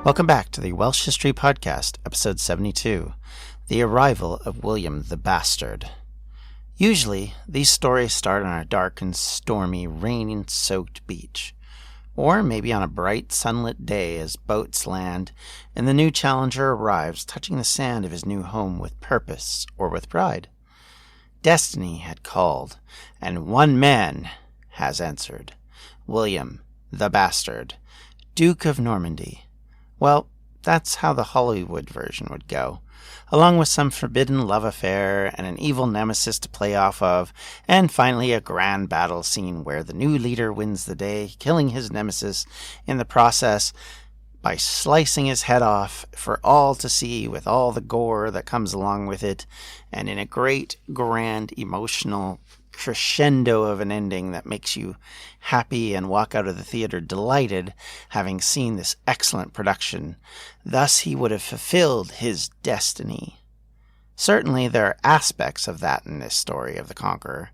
Welcome back to the Welsh History Podcast, episode 72, The Arrival of William the Bastard. Usually, these stories start on a dark and stormy, rain-soaked beach, or maybe on a bright, sunlit day as boats land and the new challenger arrives, touching the sand of his new home with purpose or with pride. Destiny had called, and one man has answered, William the Bastard, Duke of Normandy. Well, that's how the Hollywood version would go, along with some forbidden love affair and an evil nemesis to play off of, and finally a grand battle scene where the new leader wins the day, killing his nemesis in the process by slicing his head off for all to see with all the gore that comes along with it, and in a great, grand, emotional crescendo of an ending that makes you happy and walk out of the theater delighted, having seen this excellent production. Thus he would have fulfilled his destiny. Certainly there are aspects of that in this story of the Conqueror.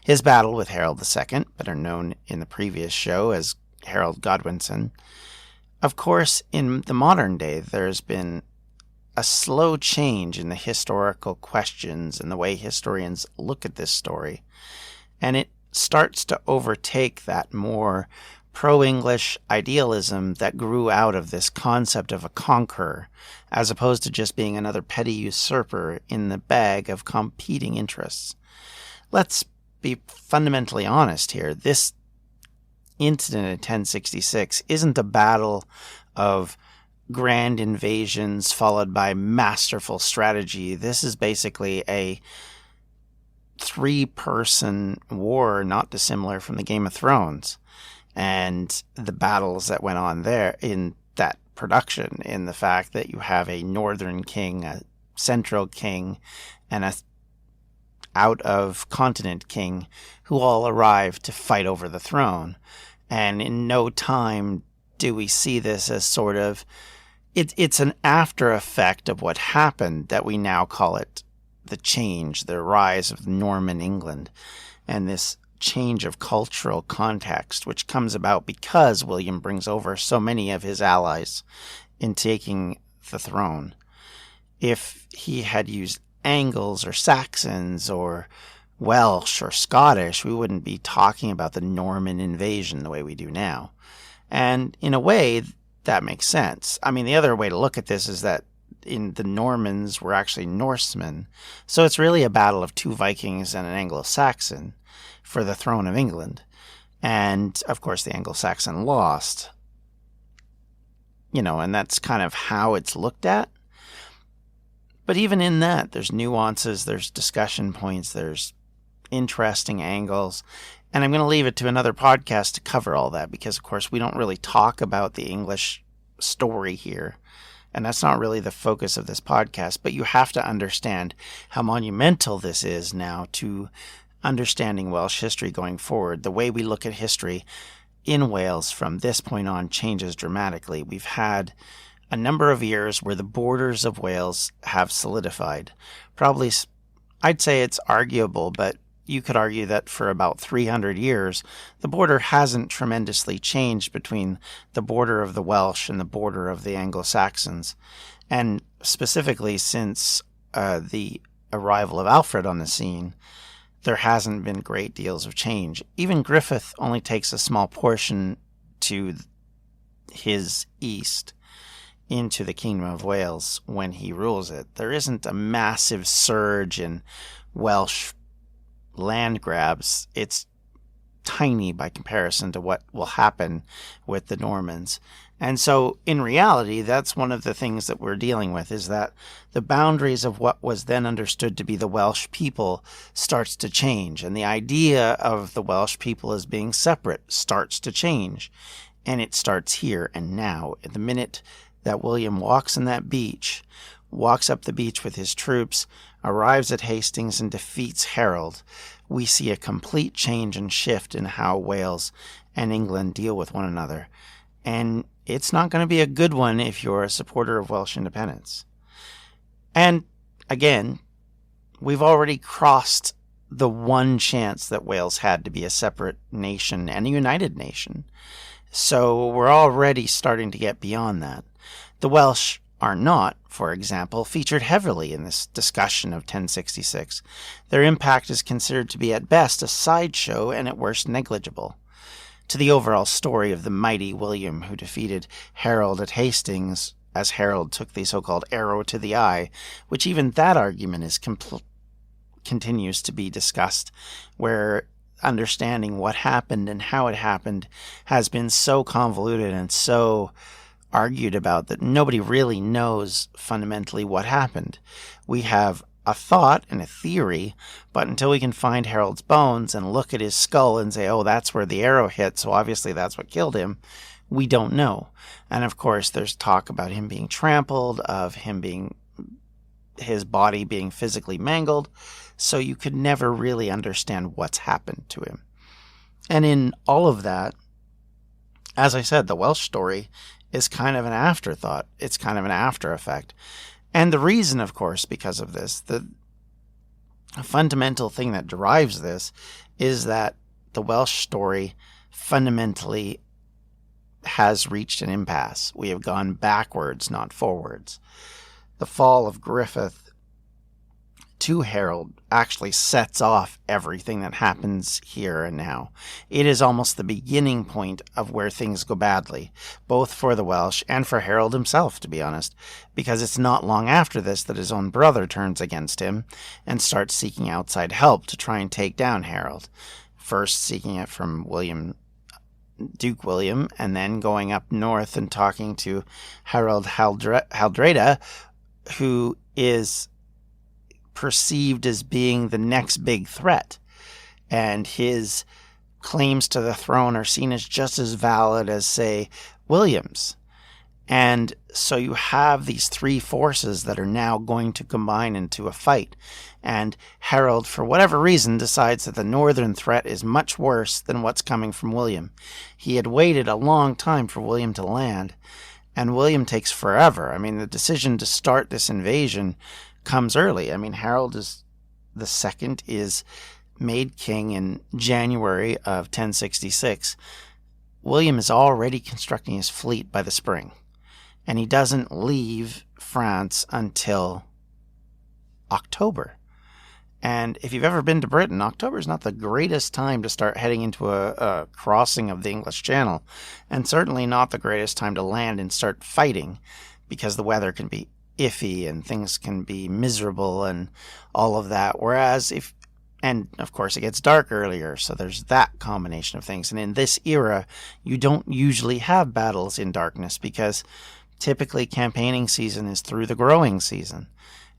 His battle with Harold II, better known in the previous show as Harold Godwinson. Of course, in the modern day, there's been a slow change in the historical questions and the way historians look at this story. And it starts to overtake that more pro-English idealism that grew out of this concept of a conqueror, as opposed to just being another petty usurper in the bag of competing interests. Let's be fundamentally honest here. This incident in 1066 isn't a battle of grand invasions followed by masterful strategy. This is basically a three-person war, not dissimilar from the Game of Thrones, and the battles that went on there in that production, in the fact that you have a northern king, a central king, and a out-of-continent king who all arrive to fight over the throne. And in no time do we see this as sort of it's an after effect of what happened that we now call it the change, the rise of Norman England, and this change of cultural context, which comes about because William brings over so many of his allies in taking the throne. If he had used Angles or Saxons or Welsh or Scottish, we wouldn't be talking about the Norman invasion the way we do now. And in a way, that makes sense. I mean, the other way to look at this is that in the Normans were actually Norsemen. So it's really a battle of two Vikings and an Anglo-Saxon for the throne of England. And, of course, the Anglo-Saxon lost. And that's kind of how it's looked at. But even in that, there's nuances, there's discussion points, there's interesting angles. And I'm going to leave it to another podcast to cover all that because, of course, we don't really talk about the English story here. And that's not really the focus of this podcast, but you have to understand how monumental this is now to understanding Welsh history going forward. The way we look at history in Wales from this point on changes dramatically. We've had a number of years where the borders of Wales have solidified. Probably, I'd say it's arguable, but you could argue that for about 300 years, the border hasn't tremendously changed between the border of the Welsh and the border of the Anglo-Saxons. And specifically since the arrival of Alfred on the scene, there hasn't been great deals of change. Even Griffith only takes a small portion to his east into the Kingdom of Wales when he rules it. There isn't a massive surge in Welsh land grabs. It's tiny by comparison to what will happen with the Normans. And so in reality, that's one of the things that we're dealing with, is that the boundaries of what was then understood to be the Welsh people starts to change. And the idea of the Welsh people as being separate starts to change. And it starts here and now. At the minute that William walks on that beach, walks up the beach with his troops, arrives at Hastings and defeats Harold, we see a complete change and shift in how Wales and England deal with one another. And it's not going to be a good one if you're a supporter of Welsh independence. And again, we've already crossed the one chance that Wales had to be a separate nation and a united nation. So we're already starting to get beyond that. The Welsh are not, for example, featured heavily in this discussion of 1066. Their impact is considered to be at best a sideshow and at worst negligible. To the overall story of the mighty William who defeated Harold at Hastings, as Harold took the so-called arrow to the eye, which even that argument is continues to be discussed, where understanding what happened and how it happened has been so convoluted and so argued about that nobody really knows fundamentally what happened. We have a thought and a theory, but until we can find Harold's bones and look at his skull and say, oh, that's where the arrow hit, so obviously that's what killed him, we don't know. And of course, there's talk about him being trampled, of his body being physically mangled, so you could never really understand what's happened to him. And in all of that, as I said, the Welsh story is kind of an afterthought. It's kind of an after effect. And the reason, of course, because of this, the fundamental thing that drives this is that the Welsh story fundamentally has reached an impasse. We have gone backwards, not forwards. The fall of Griffith to Harold actually sets off everything that happens here and now. It is almost the beginning point of where things go badly, both for the Welsh and for Harold himself, to be honest, because it's not long after this that his own brother turns against him and starts seeking outside help to try and take down Harold. First seeking it from Duke William, and then going up north and talking to Harold Haldreda, who is perceived as being the next big threat, and his claims to the throne are seen as just as valid as, say, William's. And so you have these three forces that are now going to combine into a fight, and Harold, for whatever reason, decides that the northern threat is much worse than what's coming from William. He had waited a long time for William to land, and William takes forever. I mean, the decision to start this invasion comes early. I mean, Harold II is made king in January of 1066. William is already constructing his fleet by the spring, and he doesn't leave France until October. And if you've ever been to Britain, October is not the greatest time to start heading into a crossing of the English Channel, and certainly not the greatest time to land and start fighting, because the weather can be iffy and things can be miserable and all of that. Whereas and of course it gets dark earlier, so there's that combination of things. And in this era, you don't usually have battles in darkness, because typically campaigning season is through the growing season.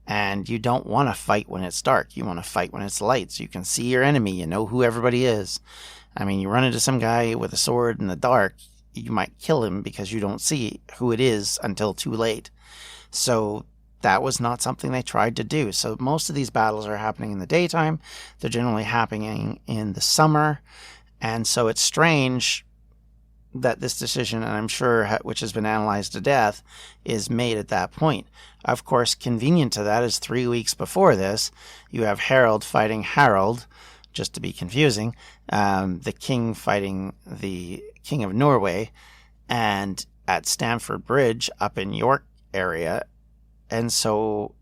And you don't want to fight when it's dark. You want to fight when it's light, so you can see your enemy. You know who everybody is. I mean, you run into some guy with a sword in the dark, you might kill him because you don't see who it is until too late. So that was not something they tried to do. So most of these battles are happening in the daytime. They're generally happening in the summer. And so it's strange that this decision, and I'm sure which has been analyzed to death, is made at that point. Of course, convenient to that is 3 weeks before this, you have Harold fighting Harold, just to be confusing, the king fighting the King of Norway, and at Stamford Bridge up in York area. And so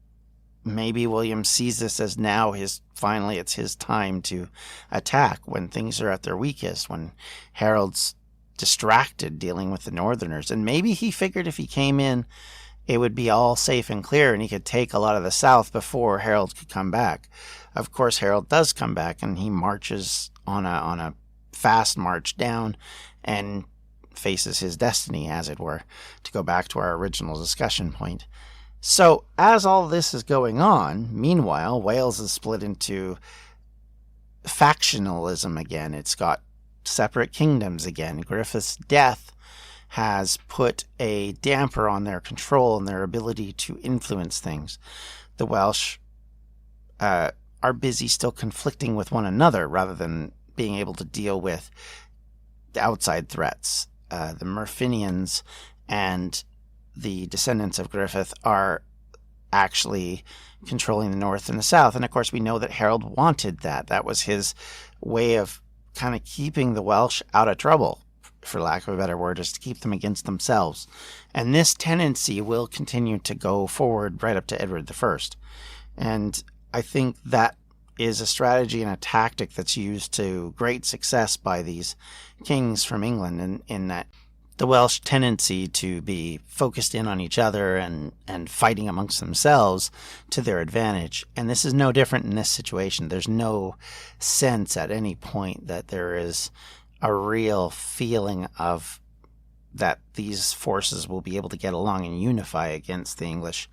maybe William sees this as now finally it's his time to attack, when things are at their weakest, when Harold's distracted dealing with the northerners. And maybe he figured if he came in, it would be all safe and clear and he could take a lot of the south before Harold could come back. Of course, Harold does come back, and he marches on a fast march down and faces his destiny, as it were, to go back to our original discussion point. So as all this is going on, meanwhile, Wales is split into factionalism again. It's got separate kingdoms again. Griffith's death has put a damper on their control and their ability to influence things. The Welsh are busy still conflicting with one another rather than being able to deal with the outside threats. The Myrfinians and the descendants of Griffith are actually controlling the north and the south. And of course, we know that Harold wanted that. That was his way of kind of keeping the Welsh out of trouble for lack of a better word, is to keep them against themselves. And this tendency will continue to go forward right up to Edward I. And I think that is a strategy and a tactic that's used to great success by these kings from England, in that the Welsh tendency to be focused in on each other and fighting amongst themselves to their advantage. And this is no different in this situation. There's no sense at any point that there is a real feeling of that these forces will be able to get along and unify against the English.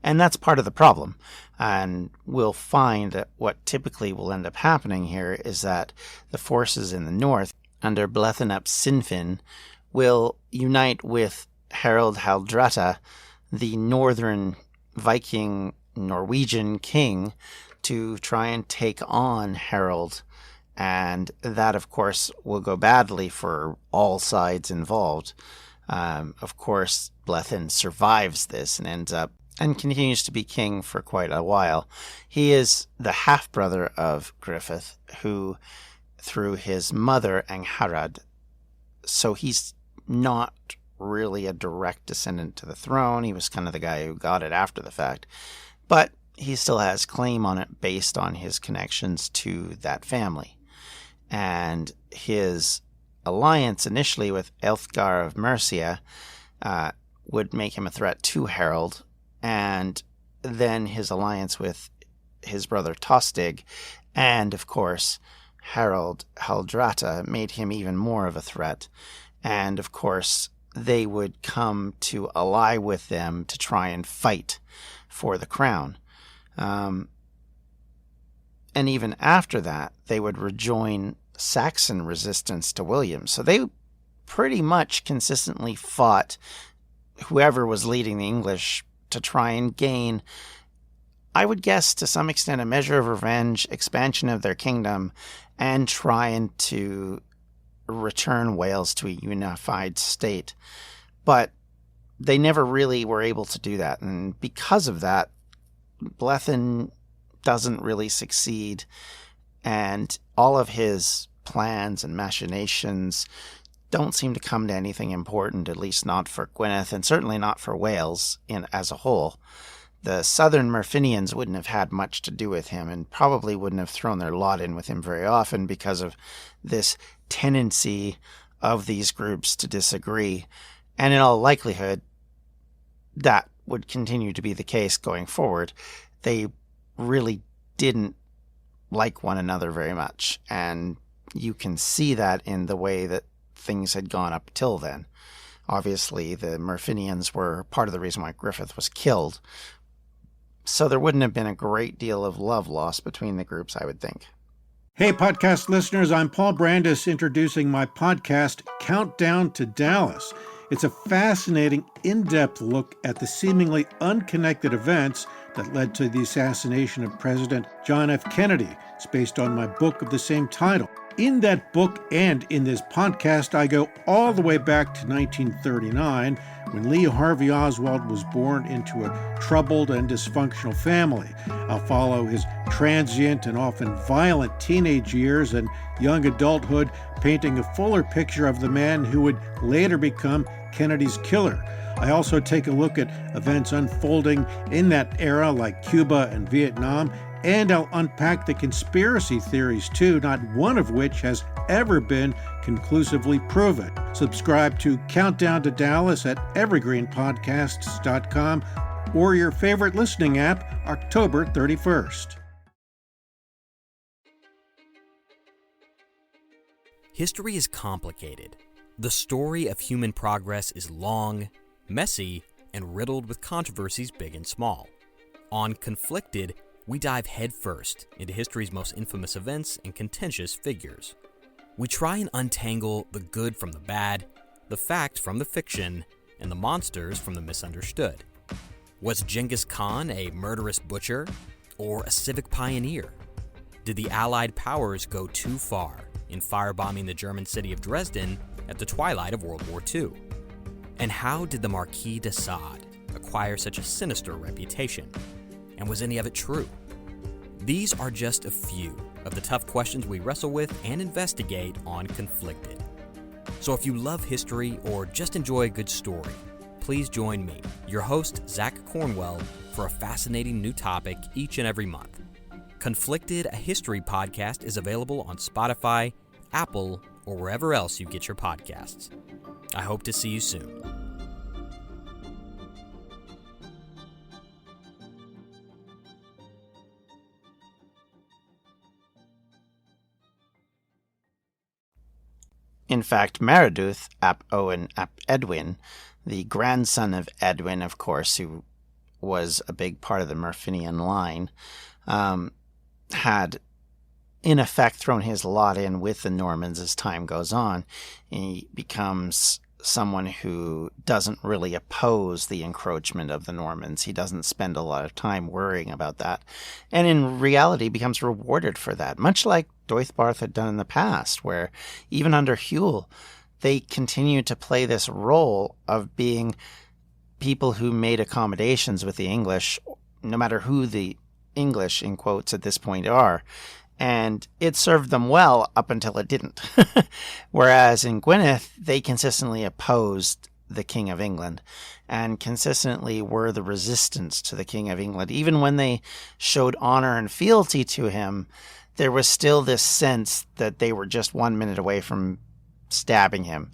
And that's part of the problem. And we'll find that what typically will end up happening here is that the forces in the north, under Blethen ap Cynfyn, will unite with Harold Hardrada, the northern Viking Norwegian king, to try and take on Harold. And that, of course, will go badly for all sides involved. Of course, Blethen survives this and ends up and continues to be king for quite a while. He is the half-brother of Griffith, who, through his mother, Angharad, so he's not really a direct descendant to the throne. He was kind of the guy who got it after the fact. But he still has claim on it based on his connections to that family. And his alliance initially with Elfgar of Mercia would make him a threat to Harold. And then his alliance with his brother Tostig and, of course, Harold Hardrada made him even more of a threat. And, of course, they would come to ally with them to try and fight for the crown. And even after that, they would rejoin Saxon resistance to William. So they pretty much consistently fought whoever was leading the English to try and gain, I would guess, to some extent, a measure of revenge, expansion of their kingdom, and trying to return Wales to a unified state. But they never really were able to do that. And because of that, Blethen doesn't really succeed. And all of his plans and machinations don't seem to come to anything important, at least not for Gwynedd, and certainly not for Wales as a whole. The southern Myrfinians wouldn't have had much to do with him and probably wouldn't have thrown their lot in with him very often because of this tendency of these groups to disagree. And in all likelihood, that would continue to be the case going forward. They really didn't like one another very much. And you can see that in the way that things had gone up till then. Obviously, the Myrfinians were part of the reason why Griffith was killed. So there wouldn't have been a great deal of love lost between the groups, I would think. Hey, podcast listeners, I'm Paul Brandis introducing my podcast, Countdown to Dallas. It's a fascinating, in-depth look at the seemingly unconnected events that led to the assassination of President John F. Kennedy. It's based on my book of the same title. In that book and in this podcast, I go all the way back to 1939, when Lee Harvey Oswald was born into a troubled and dysfunctional family. I'll follow his transient and often violent teenage years and young adulthood, painting a fuller picture of the man who would later become Kennedy's killer. I also take a look at events unfolding in that era, like Cuba and Vietnam, and I'll unpack the conspiracy theories too, not one of which has ever been conclusively proven. Subscribe to Countdown to Dallas at evergreenpodcasts.com or your favorite listening app, October 31st. History is complicated. The story of human progress is long, messy, and riddled with controversies big and small. On Conflicted, we dive headfirst into history's most infamous events and contentious figures. We try and untangle the good from the bad, the fact from the fiction, and the monsters from the misunderstood. Was Genghis Khan a murderous butcher or a civic pioneer? Did the Allied powers go too far in firebombing the German city of Dresden at the twilight of World War II? And how did the Marquis de Sade acquire such a sinister reputation? And was any of it true? These are just a few of the tough questions we wrestle with and investigate on Conflicted. So if you love history or just enjoy a good story, please join me, your host, Zach Cornwell, for a fascinating new topic each and every month. Conflicted, a history podcast, is available on Spotify, Apple, or wherever else you get your podcasts. I hope to see you soon. In fact, Mereduth ap Owen ap Edwin, the grandson of Edwin, of course, who was a big part of the Myrfinian line, had in effect thrown his lot in with the Normans as time goes on. He becomes someone who doesn't really oppose the encroachment of the Normans. He doesn't spend a lot of time worrying about that, and in reality becomes rewarded for that, much like Doethbarth had done in the past, where even under Hewel, they continued to play this role of being people who made accommodations with the English, no matter who the English, in quotes, at this point are. And it served them well up until it didn't. Whereas in Gwynedd, they consistently opposed the King of England and consistently were the resistance to the King of England. Even when they showed honor and fealty to him, there was still this sense that they were just 1 minute away from stabbing him.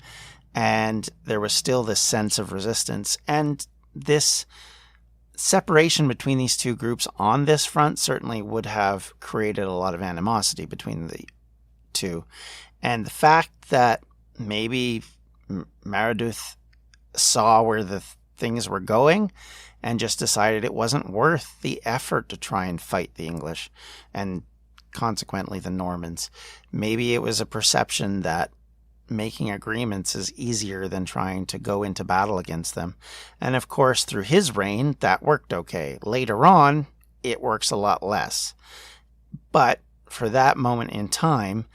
And there was still this sense of resistance. And this separation between these two groups on this front certainly would have created a lot of animosity between the two. And the fact that maybe Mereduth saw where the things were going and just decided it wasn't worth the effort to try and fight the English and consequently the Normans. Maybe it was a perception that making agreements is easier than trying to go into battle against them. And of course, through his reign, that worked okay. Later on, it works a lot less. But for that moment in time,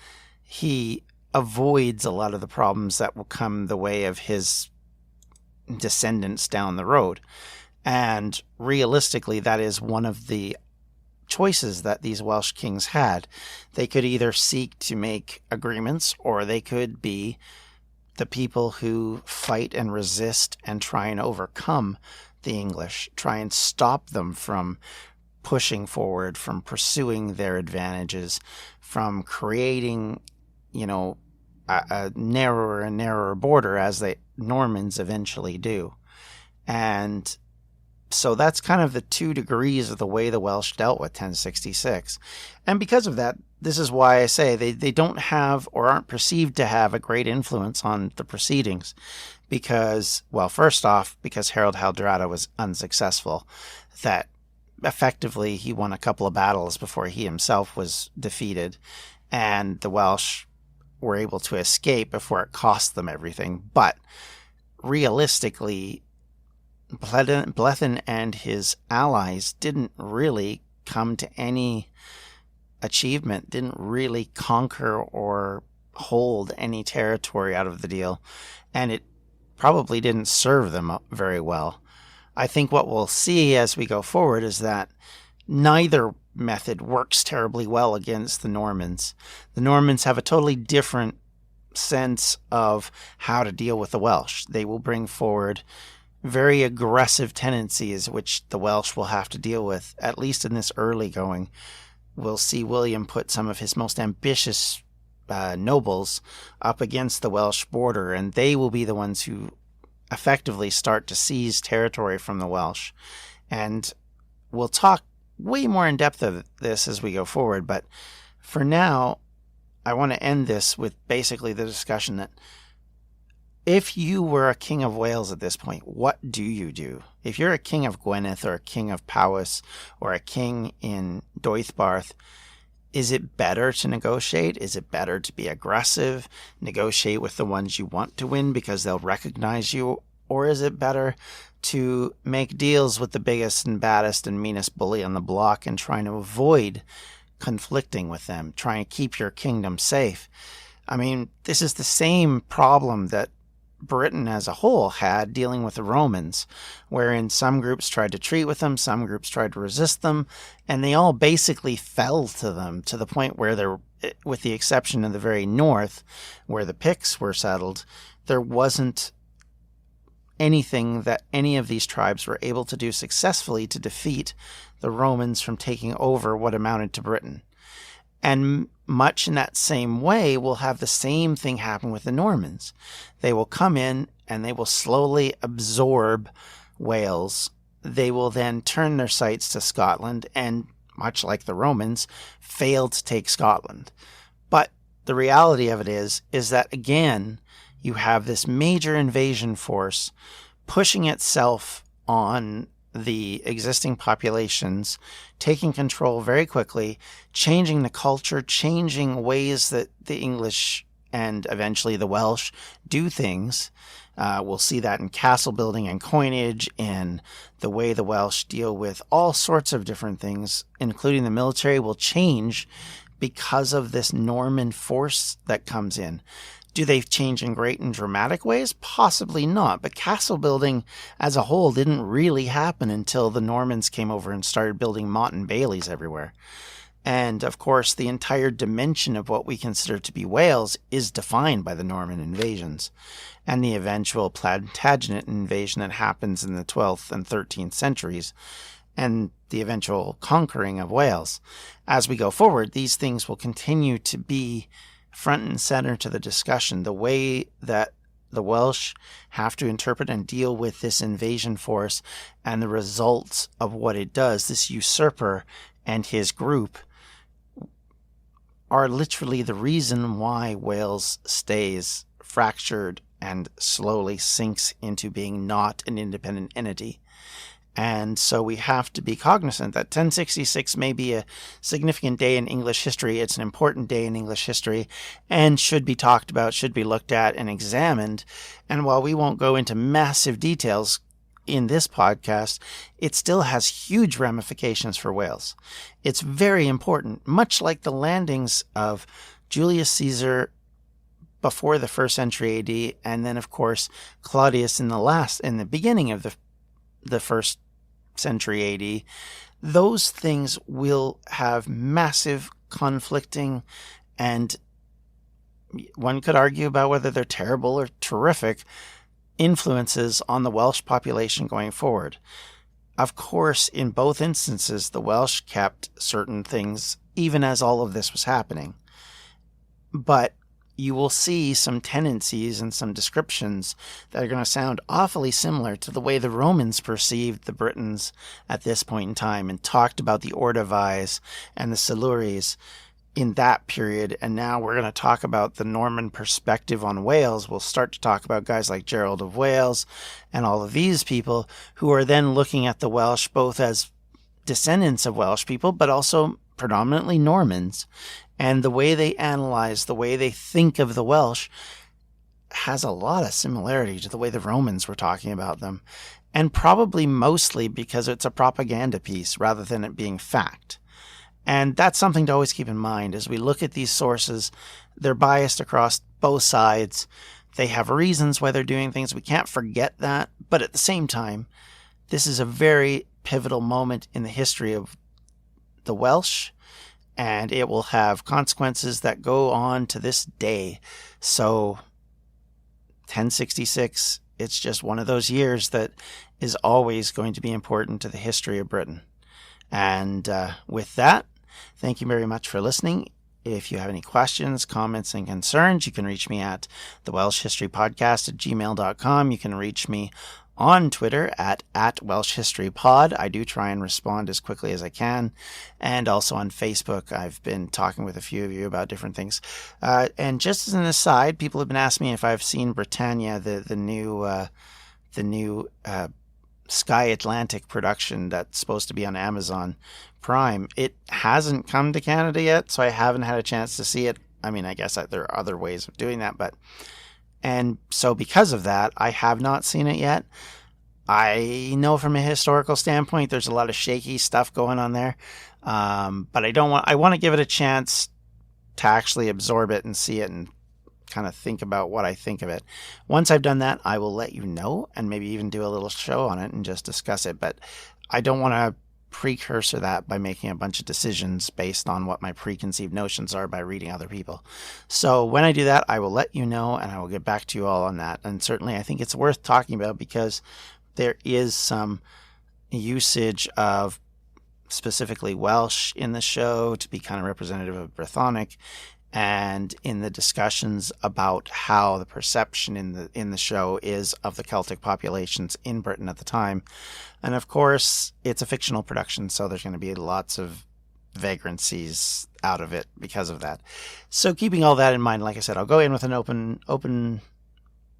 he avoids a lot of the problems that will come the way of his descendants down the road. And realistically, that is one of the choices that these Welsh kings had. They could either seek to make agreements, or they could be the people who fight and resist and try and overcome the English, try and stop them from pushing forward, from pursuing their advantages, from creating, a narrower and narrower border as the Normans eventually do. And so that's kind of the 2 degrees of the way the Welsh dealt with 1066. And because of that, this is why I say they don't have or aren't perceived to have a great influence on the proceedings. Because, well, first off, because Harold Hardrada was unsuccessful, that effectively he won a couple of battles before he himself was defeated, and the Welsh were able to escape before it cost them everything. But realistically, Blethen and his allies didn't really come to any achievement, didn't really conquer or hold any territory out of the deal, and it probably didn't serve them very well. I think what we'll see as we go forward is that neither method works terribly well against the Normans. The Normans have a totally different sense of how to deal with the Welsh. They will bring forward very aggressive tendencies, which the Welsh will have to deal with, at least in this early going. We'll see William put some of his most ambitious nobles up against the Welsh border, and they will be the ones who effectively start to seize territory from the Welsh. And we'll talk way more in depth of this as we go forward, but for now, I want to end this with basically the discussion that if you were a king of Wales at this point, what do you do? If you're a king of Gwynedd or a king of Powys or a king in Doethbarth, is it better to negotiate? Is it better to be aggressive, negotiate with the ones you want to win because they'll recognize you? Or is it better to make deals with the biggest and baddest and meanest bully on the block and trying to avoid conflicting with them, trying to keep your kingdom safe? I mean, this is the same problem that Britain as a whole had dealing with the Romans, wherein some groups tried to treat with them, some groups tried to resist them, and they all basically fell to them to the point where there with the exception of the very north, where the Picts were settled, there wasn't anything that any of these tribes were able to do successfully to defeat the Romans from taking over what amounted to Britain. And much in that same way, we'll have the same thing happen with the Normans. They will come in and they will slowly absorb Wales. They will then turn their sights to Scotland and, much like the Romans, fail to take Scotland. But the reality of it is that, again, you have this major invasion force pushing itself on the existing populations, taking control very quickly, changing the culture, changing ways that the English and eventually the Welsh do things. We'll see that in castle building and coinage, in the way the Welsh deal with all sorts of different things, including the military, will change because of this Norman force that comes in. Do they change in great and dramatic ways? Possibly not. But castle building as a whole didn't really happen until the Normans came over and started building motte and baileys everywhere. And, of course, the entire dimension of what we consider to be Wales is defined by the Norman invasions and the eventual Plantagenet invasion that happens in the 12th and 13th centuries and the eventual conquering of Wales. As we go forward, these things will continue to be front and center to the discussion. The way that the Welsh have to interpret and deal with this invasion force and the results of what it does, this usurper and his group, are literally the reason why Wales stays fractured and slowly sinks into being not an independent entity. And so we have to be cognizant that 1066 may be a significant day in English history. It's an important day in English history and should be talked about, should be looked at and examined. And while we won't go into massive details in this podcast, it still has huge ramifications for Wales. It's very important, much like the landings of Julius Caesar before the 1st century AD, and then, of course, Claudius in the beginning of the 1st century AD. Those things will have massive conflicting, and one could argue about whether they're terrible or terrific, influences on the Welsh population going forward. Of course, in both instances, the Welsh kept certain things even as all of this was happening. But you will see some tendencies and some descriptions that are going to sound awfully similar to the way the Romans perceived the Britons at this point in time and talked about the Ordovais and the Silures in that period. And now we're going to talk about the Norman perspective on Wales. We'll start to talk about guys like Gerald of Wales and all of these people who are then looking at the Welsh both as descendants of Welsh people, but also predominantly Normans. And the way they analyze, the way they think of the Welsh has a lot of similarity to the way the Romans were talking about them. And probably mostly because it's a propaganda piece rather than it being fact. And that's something to always keep in mind as we look at these sources. They're biased across both sides. They have reasons why they're doing things. We can't forget that. But at the same time, this is a very pivotal moment in the history of the Welsh, and it will have consequences that go on to this day. So 1066, it's just one of those years that is always going to be important to the history of Britain. And with that, thank you very much for listening. If you have any questions, comments, and concerns, you can reach me at the Welsh History Podcast at gmail.com. You can reach me on Twitter at Welsh History Pod. I do try and respond as quickly as I can. And also on Facebook, I've been talking with a few of you about different things. And just as an aside, people have been asking me if I've seen Britannia, the new Sky Atlantic production that's supposed to be on Amazon Prime. It hasn't come to Canada yet, so I haven't had a chance to see it. I mean, I guess there are other ways of doing that, and so because of that, I have not seen it yet. I know from a historical standpoint, there's a lot of shaky stuff going on there. But I want to give it a chance to actually absorb it and see it and kind of think about what I think of it. Once I've done that, I will let you know and maybe even do a little show on it and just discuss it. But I don't want to precursor that by making a bunch of decisions based on what my preconceived notions are by reading other people. So when I do that, I will let you know, and I will get back to you all on that. And certainly I think it's worth talking about because there is some usage of specifically Welsh in the show to be kind of representative of Brythonic, and in the discussions about how the perception in the show is of the Celtic populations in Britain at the time. And of course, it's a fictional production, so there's going to be lots of vagrancies out of it because of that. So keeping all that in mind, like I said, I'll go in with an open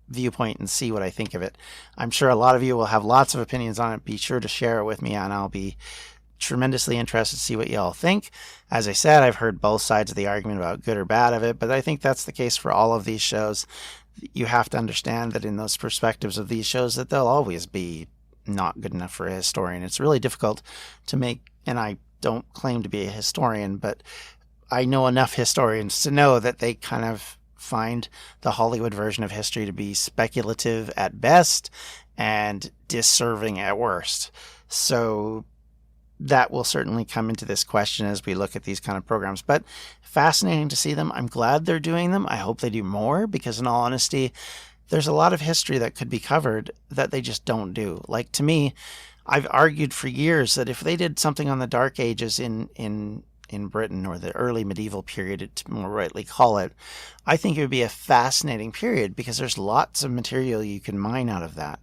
viewpoint and see what I think of it. I'm sure a lot of you will have lots of opinions on it. Be sure to share it with me, and I'll be tremendously interested to see what y'all think. As I said, I've heard both sides of the argument about good or bad of it, but I think that's the case for all of these shows. You have to understand that in those perspectives of these shows that they'll always be not good enough for a historian. It's really difficult to make, and I don't claim to be a historian, but I know enough historians to know that they kind of find the Hollywood version of history to be speculative at best and disserving at worst. So that will certainly come into this question as we look at these kind of programs. But fascinating to see them. I'm glad they're doing them. I hope they do more because, in all honesty, there's a lot of history that could be covered that they just don't do. Like, to me, I've argued for years that if they did something on the Dark Ages in Britain, or the early medieval period, to more rightly call it, I think it would be a fascinating period because there's lots of material you can mine out of that.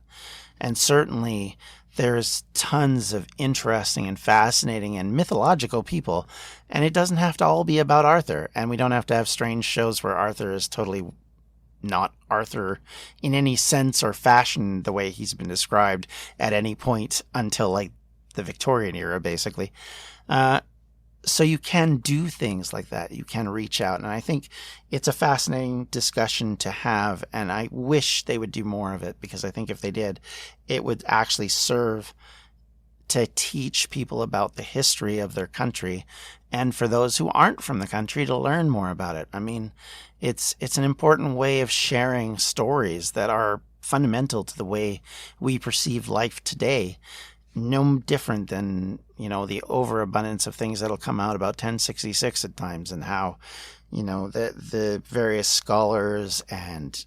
And certainly there's tons of interesting and fascinating and mythological people, and it doesn't have to all be about Arthur, and we don't have to have strange shows where Arthur is totally not Arthur in any sense or fashion the way he's been described at any point until like the Victorian era, basically. So you can do things like that. You can reach out. And I think it's a fascinating discussion to have. And I wish they would do more of it, because I think if they did, it would actually serve to teach people about the history of their country. And for those who aren't from the country to learn more about it. I mean, it's an important way of sharing stories that are fundamental to the way we perceive life today. No different than, the overabundance of things that'll come out about 1066 at times, and how, the various scholars and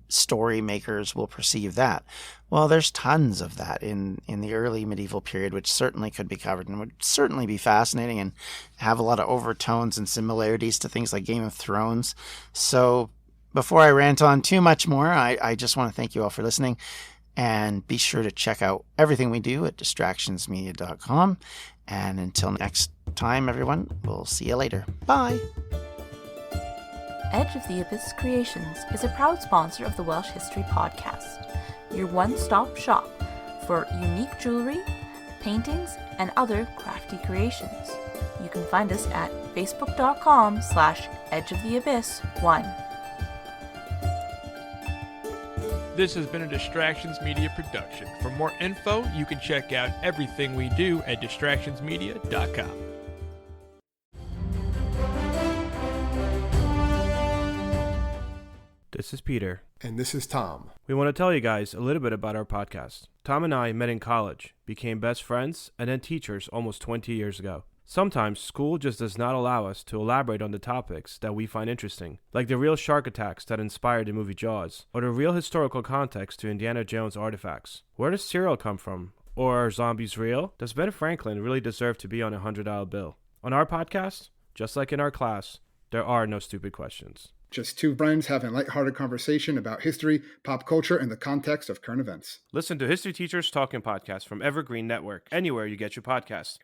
story makers will perceive that. Well, there's tons of that in the early medieval period, which certainly could be covered and would certainly be fascinating and have a lot of overtones and similarities to things like Game of Thrones. So before I rant on too much more, I just want to thank you all for listening. And be sure to check out everything we do at distractionsmedia.com. And until next time, everyone, we'll see you later. Bye. Edge of the Abyss Creations is a proud sponsor of the Welsh History Podcast, your one-stop shop for unique jewelry, paintings, and other crafty creations. You can find us at facebook.com/edgeoftheabyss1. This has been a Distractions Media production. For more info, you can check out everything we do at distractionsmedia.com. This is Peter. And this is Tom. We want to tell you guys a little bit about our podcast. Tom and I met in college, became best friends, and then teachers almost 20 years ago. Sometimes school just does not allow us to elaborate on the topics that we find interesting, like the real shark attacks that inspired the movie Jaws, or the real historical context to Indiana Jones artifacts. Where does cereal come from? Or are zombies real? Does Ben Franklin really deserve to be on a $100 bill? On our podcast, just like in our class, there are no stupid questions. Just two friends having a lighthearted conversation about history, pop culture, and the context of current events. Listen to History Teachers Talking Podcast from Evergreen Network, anywhere you get your podcasts.